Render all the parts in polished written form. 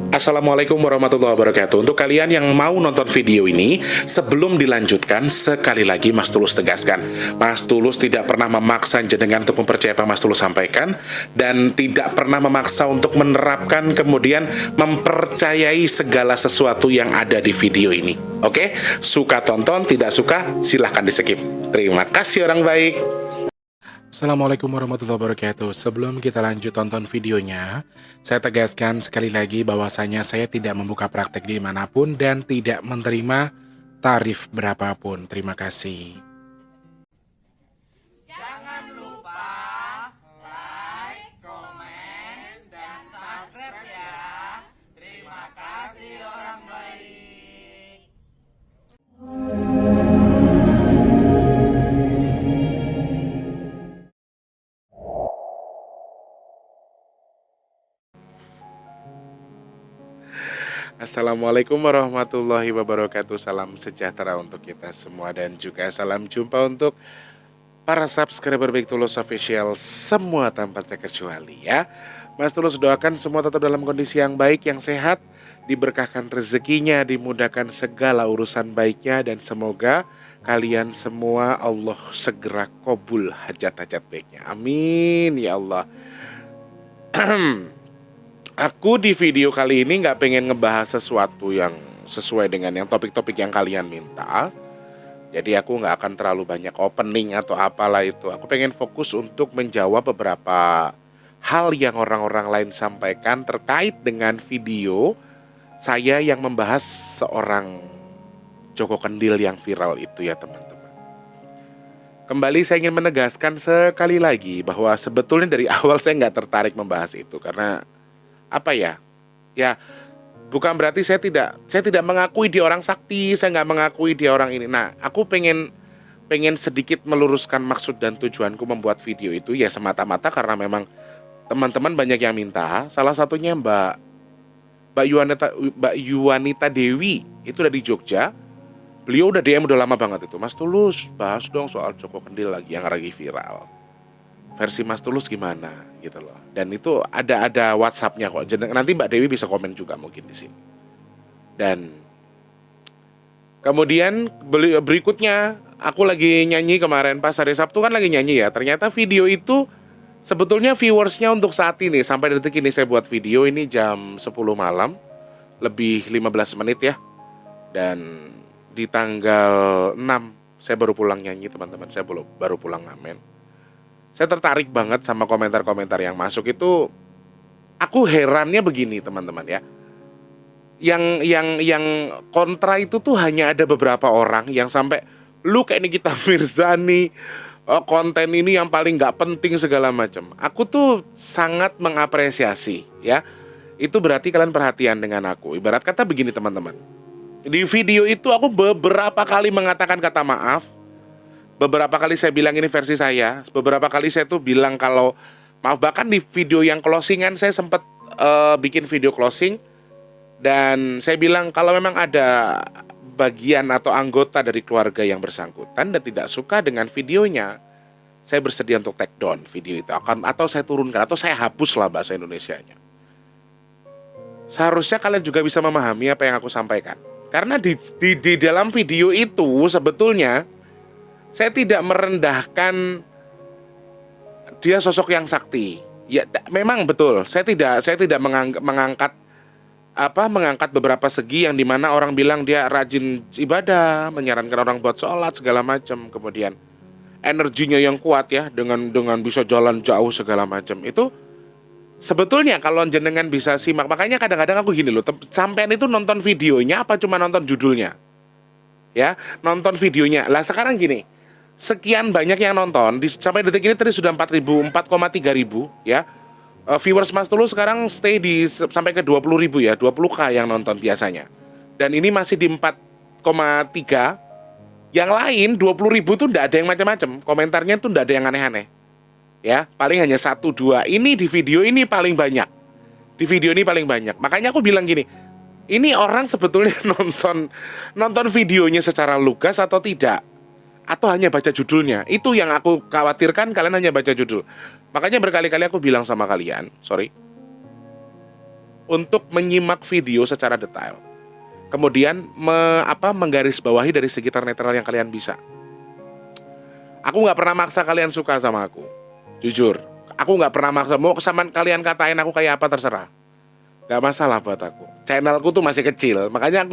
Assalamualaikum warahmatullahi wabarakatuh. Untuk kalian yang mau nonton video ini, sebelum dilanjutkan, sekali lagi Mas Tulus tegaskan, Mas Tulus tidak pernah memaksa jenengan untuk mempercayai apa Mas Tulus sampaikan, dan tidak pernah memaksa untuk menerapkan kemudian mempercayai segala sesuatu yang ada di video ini. Oke? Suka tonton, tidak suka silahkan di skip. Terima kasih orang baik. Assalamualaikum warahmatullahi wabarakatuh. Sebelum kita lanjut tonton videonya, saya tegaskan sekali lagi bahwasanya saya tidak membuka praktek dimanapun dan tidak menerima tarif berapapun. Terima kasih. Jangan lupa like, komen, dan subscribe ya. Terima kasih orang baik. Assalamualaikum warahmatullahi wabarakatuh. Salam sejahtera untuk kita semua dan juga salam jumpa untuk para subscriber Baik Tulus Official semua tanpa terkecuali ya. Mas Tulus doakan semua tetap dalam kondisi yang baik, yang sehat, diberkahkan rezekinya, dimudahkan segala urusan baiknya, dan semoga kalian semua Allah segera kabul hajat-hajat baiknya. Amin ya Allah. Aku di video kali ini nggak pengen ngebahas sesuatu yang sesuai dengan yang topik-topik yang kalian minta. Jadi aku nggak akan terlalu banyak opening atau apalah itu. Aku pengen fokus untuk menjawab beberapa hal yang orang-orang lain sampaikan terkait dengan video saya yang membahas seorang Joko Kendil yang viral itu ya teman-teman. Kembali saya ingin menegaskan sekali lagi bahwa sebetulnya dari awal saya nggak tertarik membahas itu karena apa ya? Ya, bukan berarti saya tidak mengakui dia orang sakti, saya nggak mengakui dia orang ini. Nah, aku pengen sedikit meluruskan maksud dan tujuanku membuat video itu ya semata-mata karena memang teman-teman banyak yang minta. Salah satunya Mbak Yuwanita Dewi itu dari Jogja. Beliau udah DM udah lama banget itu. Mas Tulus, bahas dong soal Joko Kendil lagi yang lagi viral. Versi Mas Tulus gimana gitu loh. Dan itu ada WhatsApp-nya kok. Nanti Mbak Dewi bisa komen juga mungkin di sini. Dan kemudian berikutnya aku lagi nyanyi kemarin pas hari Sabtu kan lagi nyanyi ya. Ternyata video itu sebetulnya viewersnya untuk saat ini sampai detik ini saya buat video ini jam 10 malam lebih 15 menit ya. Dan di tanggal 6 saya baru pulang nyanyi teman-teman. Saya baru pulang ngamen. Saya tertarik banget sama komentar-komentar yang masuk itu. Aku herannya begini teman-teman ya. Yang kontra itu tuh hanya ada beberapa orang yang sampai lu kayak Nikita Mirzani, konten ini yang paling nggak penting segala macam. Aku tuh sangat mengapresiasi ya. Itu berarti kalian perhatian dengan aku. Ibarat kata begini teman-teman. Di video itu aku beberapa kali mengatakan kata maaf. Beberapa kali saya bilang ini versi saya. Beberapa kali saya tuh bilang kalau maaf, bahkan di video yang closingan saya sempat bikin video closing. Dan saya bilang kalau memang ada bagian atau anggota dari keluarga yang bersangkutan dan tidak suka dengan videonya, saya bersedia untuk take down video itu. Atau saya turunkan, atau saya hapus lah bahasa Indonesianya. Seharusnya kalian juga bisa memahami apa yang aku sampaikan. Karena di dalam video itu sebetulnya saya tidak merendahkan dia sosok yang sakti. Ya, memang betul. Saya tidak mengangkat beberapa segi yang dimana orang bilang dia rajin ibadah, menyarankan orang buat sholat segala macam, kemudian energinya yang kuat ya, dengan bisa jalan jauh segala macam. Itu sebetulnya kalau jenengan bisa simak, makanya kadang-kadang aku gini loh, sampean itu nonton videonya apa cuma nonton judulnya? Ya, nonton videonya. Lah sekarang gini. Sekian banyak yang nonton sampai detik ini tadi sudah 4,3 ribu ya. Viewers Mas Tulus sekarang stay sampai ke 20 ribu ya, 20k yang nonton biasanya. Dan ini masih di 4,3. Yang lain 20 ribu tuh nggak ada yang macam-macam. Komentarnya tuh nggak ada yang aneh-aneh. Ya, paling hanya 1-2. Ini di video ini paling banyak. Di video ini paling banyak. Makanya aku bilang gini, ini orang sebetulnya nonton videonya secara lugas atau tidak? Atau hanya baca judulnya? Itu yang aku khawatirkan, kalian hanya baca judul. Makanya berkali-kali aku bilang sama kalian, sorry, untuk menyimak video secara detail. Kemudian menggarisbawahi dari segi netral yang kalian bisa. Aku nggak pernah maksa kalian suka sama aku. Jujur, aku nggak pernah maksa. Mau kesamaan kalian katain aku kayak apa terserah. Gak masalah buat aku. Channelku tuh masih kecil. Makanya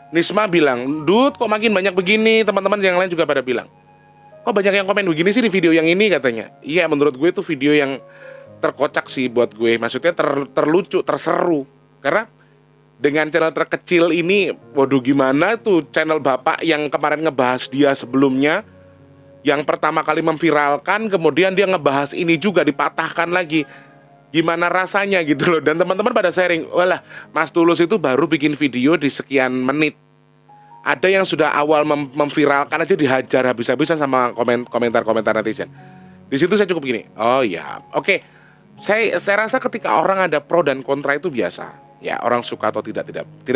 Nisma bilang, Dut kok makin banyak begini. Teman-teman yang lain juga pada bilang, kok banyak yang komen begini sih di video yang ini katanya. Iya, menurut gue itu video yang terkocak sih buat gue. Maksudnya terlucu, terseru. Karena dengan channel terkecil ini, waduh gimana tuh channel bapak yang kemarin ngebahas dia sebelumnya, yang pertama kali memviralkan, kemudian dia ngebahas ini juga dipatahkan lagi. Gimana rasanya gitu loh. Dan teman-teman pada sharing, walah Mas Tulus itu baru bikin video di sekian menit. Ada yang sudah awal memviralkan aja dihajar habis-habisan sama komentar-komentar netizen. Di situ saya cukup gini, oh ya, oke. Saya rasa ketika orang ada pro dan kontra itu biasa. Ya, orang suka atau tidak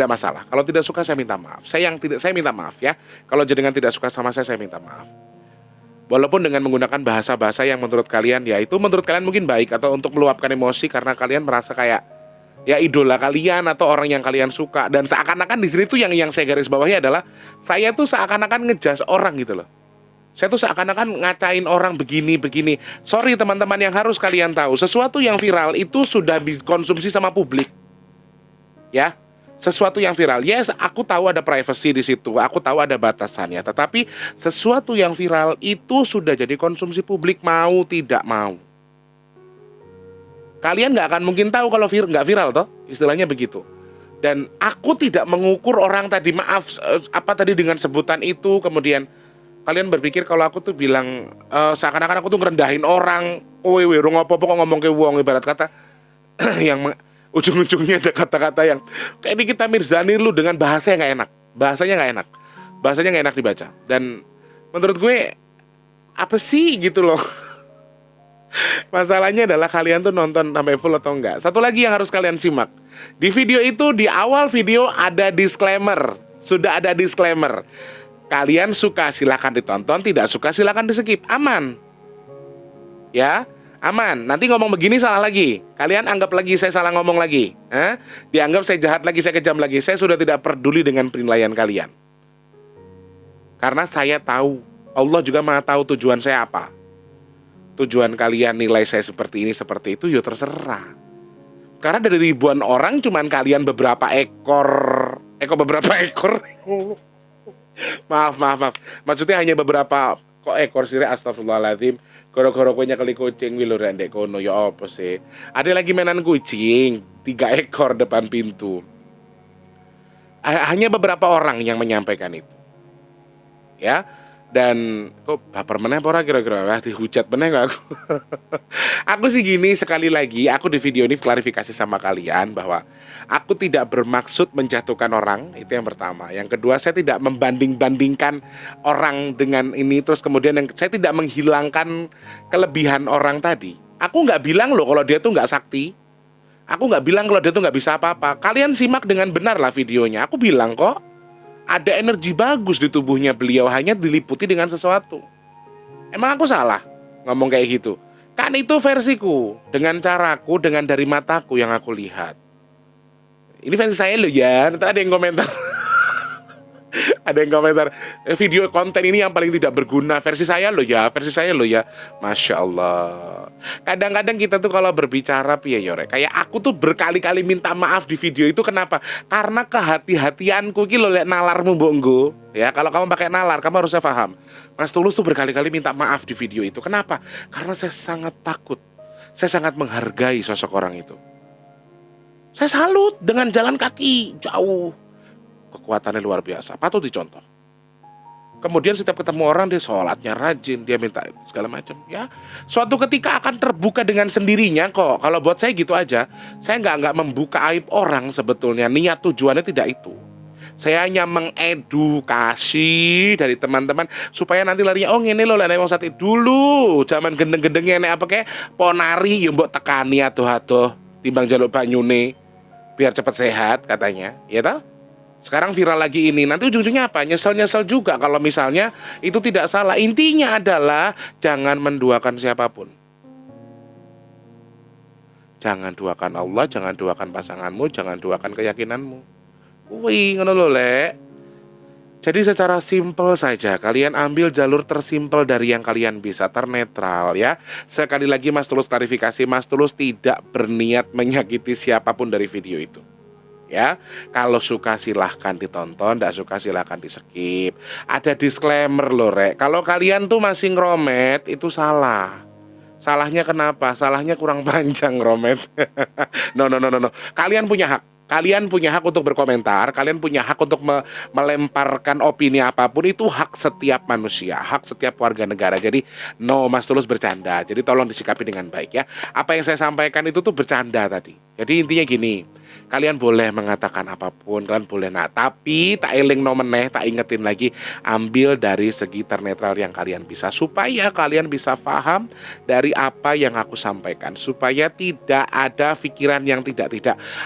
masalah. Kalau tidak suka saya minta maaf. Saya minta maaf ya. Kalau jenengan tidak suka sama saya minta maaf. Walaupun dengan menggunakan bahasa-bahasa yang menurut kalian, ya itu menurut kalian mungkin baik, atau untuk meluapkan emosi karena kalian merasa kayak ya idola kalian atau orang yang kalian suka. Dan seakan-akan di sini tuh yang saya garis bawahi adalah saya tuh seakan-akan ngejas orang gitu loh. Saya tuh seakan-akan ngacain orang begini. Sorry teman-teman, yang harus kalian tahu, sesuatu yang viral itu sudah dikonsumsi sama publik. Ya, sesuatu yang viral, yes, aku tahu ada privacy di situ, aku tahu ada batasannya, tetapi sesuatu yang viral itu sudah jadi konsumsi publik, mau tidak mau. Kalian nggak akan mungkin tahu kalau nggak viral toh, istilahnya begitu. Dan aku tidak mengukur orang tadi, maaf, tadi dengan sebutan itu, kemudian kalian berpikir kalau aku tuh bilang seakan-akan aku tuh ngerendahin orang, rong apa-apa kok ngomong ke wong, ibarat kata yang ujung-ujungnya ada kata-kata yang kayak ini kita Mirzani lu dengan bahasanya nggak enak dibaca. Dan menurut gue apa sih gitu loh. Masalahnya adalah kalian tuh nonton sampai full atau enggak. Satu lagi yang harus kalian simak, di video itu, di awal video ada disclaimer. Sudah ada disclaimer. Kalian suka silakan ditonton, tidak suka silakan di-skip. Aman. Ya, aman. Nanti ngomong begini salah lagi, kalian anggap lagi saya salah ngomong lagi, dianggap saya jahat lagi, saya kejam lagi. Saya sudah tidak peduli dengan penilaian kalian, karena saya tahu, Allah juga Maha tahu tujuan saya apa. Tujuan kalian nilai saya seperti ini, seperti itu, ya terserah. Karena dari ribuan orang cuman kalian beberapa ekor. Maaf. Maksudnya hanya beberapa ekor sih, astagfirullahaladzim. Goro-goro punya kali kucing wilur ndek kono, ya apa sih? Ada lagi mainan kucing 3 ekor depan pintu. Hanya beberapa orang yang menyampaikan itu. Ya. Dan kok baper meneh apa ora kira-kira? Dihujat meneh gak aku? Aku sih gini, sekali lagi aku di video ini klarifikasi sama kalian bahwa aku tidak bermaksud menjatuhkan orang, itu yang pertama. Yang kedua, saya tidak membanding-bandingkan orang dengan ini. Terus kemudian saya tidak menghilangkan kelebihan orang tadi. Aku nggak bilang loh kalau dia tuh nggak sakti. Aku nggak bilang kalau dia tuh nggak bisa apa-apa. Kalian simak dengan benar lah videonya. Aku bilang kok ada energi bagus di tubuhnya beliau, hanya diliputi dengan sesuatu. Emang aku salah ngomong kayak gitu? Kan itu versiku, dengan caraku, dengan dari mataku yang aku lihat. Ini versi saya loh ya. Nanti ada yang komentar ada yang komentar, video konten ini yang paling tidak berguna, versi saya loh ya. Masya Allah. Kadang-kadang kita tuh kalau berbicara kayak aku tuh berkali-kali minta maaf di video itu. Kenapa? Karena kehati-hatianku gitu liat nalarmu bonggo. Ya, kalau kamu pakai nalar, kamu harusnya paham. Mas Tulus tuh berkali-kali minta maaf di video itu. Kenapa? Karena saya sangat takut. Saya sangat menghargai sosok orang itu. Saya salut dengan jalan kaki jauh. Kekuatannya luar biasa, patut dicontoh. Kemudian setiap ketemu orang dia sholatnya rajin, dia minta segala macam. Ya, suatu ketika akan terbuka dengan sendirinya kok. Kalau buat saya gitu aja. Saya nggak membuka aib orang sebetulnya. Niat tujuannya tidak itu. Saya hanya mengedukasi dari teman-teman supaya nanti larinya, oh ngene lho lek wong sate dulu. Zaman gendeng-gendengnya nek apa kayak ponari yo mbok tekani atuh-atuh timbang jaluk banyune biar cepat sehat katanya. Ya toh? Sekarang viral lagi ini, nanti ujung-ujungnya apa? Nyesel-nyesel juga kalau misalnya itu tidak salah. Intinya adalah jangan menduakan siapapun. Jangan duakan Allah, jangan duakan pasanganmu, jangan duakan keyakinanmu. Wih, ngono lho, Lek. Jadi secara simpel saja, kalian ambil jalur tersimpel dari yang kalian bisa, ternetral ya. Sekali lagi Mas Tulus klarifikasi, Mas Tulus tidak berniat menyakiti siapapun dari video itu. Ya, kalau suka silahkan ditonton, tidak suka silahkan di skip. Ada disclaimer loh, Rek. Kalau kalian tuh masih ngeromet, itu salah. Salahnya kenapa? Salahnya kurang panjang romet. No, no, no, no, no. Kalian punya hak. Kalian punya hak untuk berkomentar, kalian punya hak untuk melemparkan opini apapun, itu hak setiap manusia, hak setiap warga negara. Jadi no, Mas Tulus bercanda. Jadi tolong disikapi dengan baik ya. Apa yang saya sampaikan itu tuh bercanda tadi. Jadi intinya gini, kalian boleh mengatakan apapun, kalian boleh tapi tak eling no meneh, tak ingetin lagi, ambil dari segi ternetral yang kalian bisa, supaya kalian bisa paham dari apa yang aku sampaikan, supaya tidak ada pikiran yang tidak.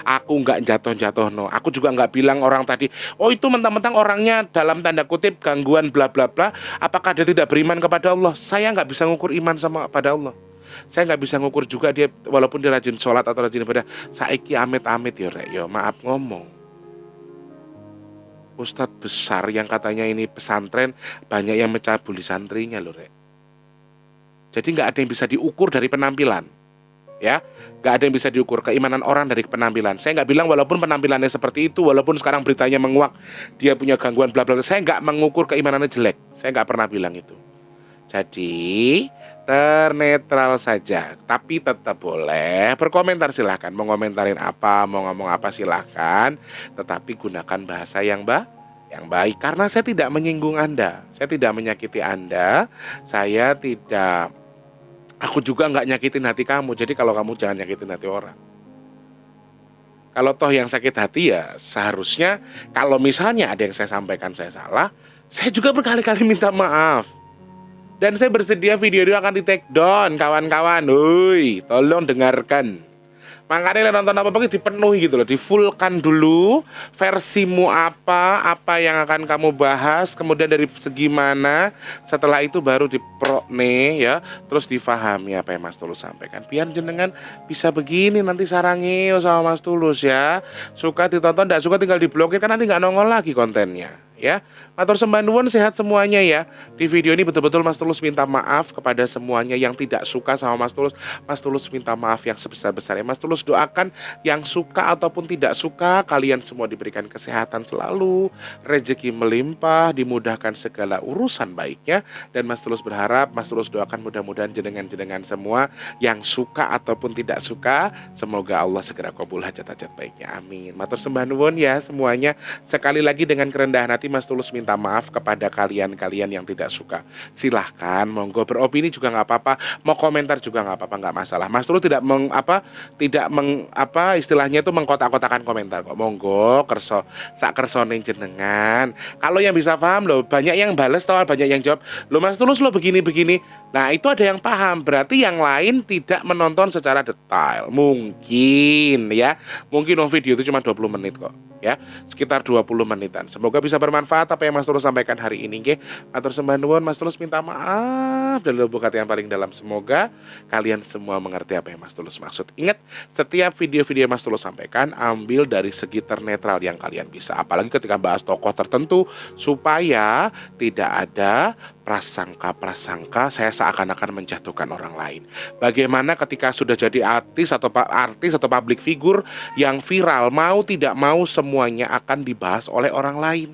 Aku nggak jatuh no, aku juga nggak bilang orang tadi, oh itu mentang-mentang orangnya dalam tanda kutip gangguan bla bla bla, apakah dia tidak beriman kepada Allah? Saya nggak bisa ngukur iman sama pada Allah. Saya nggak bisa ngukur juga dia, walaupun dia rajin sholat atau rajin ibadah. Saiki amit-amit ya, Rek, yo maaf ngomong. Ustadz besar yang katanya ini pesantren, banyak yang mencabuli santrinya loh, Rek. Jadi nggak ada yang bisa diukur dari penampilan, ya. Nggak ada yang bisa diukur keimanan orang dari penampilan. Saya nggak bilang walaupun penampilannya seperti itu, walaupun sekarang beritanya menguak dia punya gangguan bla bla, saya nggak mengukur keimanannya jelek. Saya nggak pernah bilang itu. Jadi ternetral saja, tapi tetap boleh berkomentar, silahkan. Mau ngomentarin apa, mau ngomong apa silahkan, tetapi gunakan bahasa yang baik. Karena saya tidak menyinggung Anda, saya tidak menyakiti Anda, aku juga nggak nyakitin hati kamu. Jadi kalau kamu jangan nyakitin hati orang. Kalau toh yang sakit hati ya seharusnya, kalau misalnya ada yang saya sampaikan saya salah, saya juga berkali-kali minta maaf. Dan saya bersedia video itu akan di take down, kawan-kawan. Woi, tolong dengarkan. Makanya nonton apa-apa dipenuhi gitu loh, di-fullkan dulu versimu apa yang akan kamu bahas, kemudian dari segi mana, setelah itu baru diprone ya, terus difahami apa yang Mas Tulus sampaikan. Biar jenengan bisa begini nanti sarangnya sama Mas Tulus ya. Suka ditonton, tidak suka tinggal diblokir, kan nanti nggak nongol lagi kontennya. Ya, matur sembah nuwun, sehat semuanya ya. Di video ini betul-betul Mas Tulus minta maaf kepada semuanya yang tidak suka sama Mas Tulus. Mas Tulus minta maaf yang sebesar-besarnya. Mas Tulus doakan yang suka ataupun tidak suka, kalian semua diberikan kesehatan selalu, rezeki melimpah, dimudahkan segala urusan baiknya. Dan Mas Tulus berharap, Mas Tulus doakan mudah-mudahan jenengan-jenengan semua yang suka ataupun tidak suka, semoga Allah segera kabul hajat-hajat baiknya. Amin. Matur sembah nuwun ya semuanya. Sekali lagi dengan kerendahan hati Mas Tulus minta maaf kepada kalian-kalian yang tidak suka. Silahkan, monggo beropini juga nggak apa-apa, mau komentar juga nggak apa-apa, nggak masalah. Mas Tulus tidak istilahnya itu mengkotak-kotakan komentar kok. Monggo kerso sak kersone jenengan. Kalau yang bisa paham loh, banyak yang bales atau banyak yang jawab, "Loh Mas Tulus lo begini-begini." Nah, itu ada yang paham, berarti yang lain tidak menonton secara detail. Mungkin ya, mungkin video itu cuma 20 menit kok. Ya, sekitar 20 menitan. Semoga bisa bermanfaat apa yang Mas Tulus sampaikan hari ini nggih. Matur sembah nuwun, Mas Tulus minta maaf dari lubuk hati yang paling dalam. Semoga kalian semua mengerti apa yang Mas Tulus maksud. Ingat, setiap video-video Mas Tulus sampaikan ambil dari segi ternetral yang kalian bisa. Apalagi ketika bahas tokoh tertentu, supaya tidak ada prasangka saya seakan-akan menjatuhkan orang lain. Bagaimana ketika sudah jadi artis atau public figure yang viral, mau tidak mau semuanya akan dibahas oleh orang lain.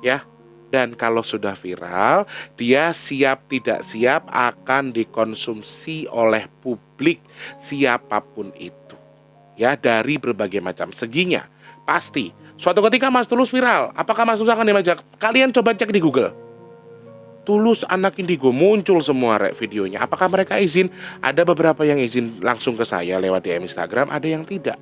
Ya. Dan kalau sudah viral, dia siap tidak siap akan dikonsumsi oleh publik siapapun itu. Ya, dari berbagai macam seginya. Pasti suatu ketika Mas Tulus viral, apakah Mas Tulus akan dimajak? Kalian coba cek di Google. Tulus anak indigo muncul semua videonya. Apakah mereka izin? Ada beberapa yang izin langsung ke saya lewat DM Instagram, ada yang tidak.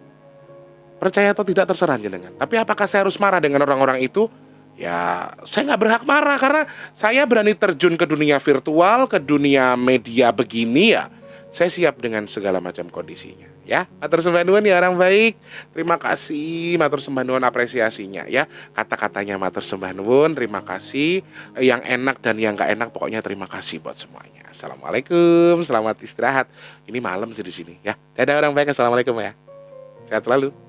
Percaya atau tidak terserah jenengan. Tapi apakah saya harus marah dengan orang-orang itu? Ya, saya nggak berhak marah karena saya berani terjun ke dunia virtual, ke dunia media begini ya. Saya siap dengan segala macam kondisinya. Ya, matur sembah nuwun ya orang baik. Terima kasih, matur sembah nuwun apresiasinya ya. Kata-katanya matur sembah nuwun, terima kasih. Yang enak dan yang nggak enak pokoknya terima kasih buat semuanya. Assalamualaikum, selamat istirahat. Ini malam sih di sini ya. Dadah orang baik, assalamualaikum ya. Sehat selalu.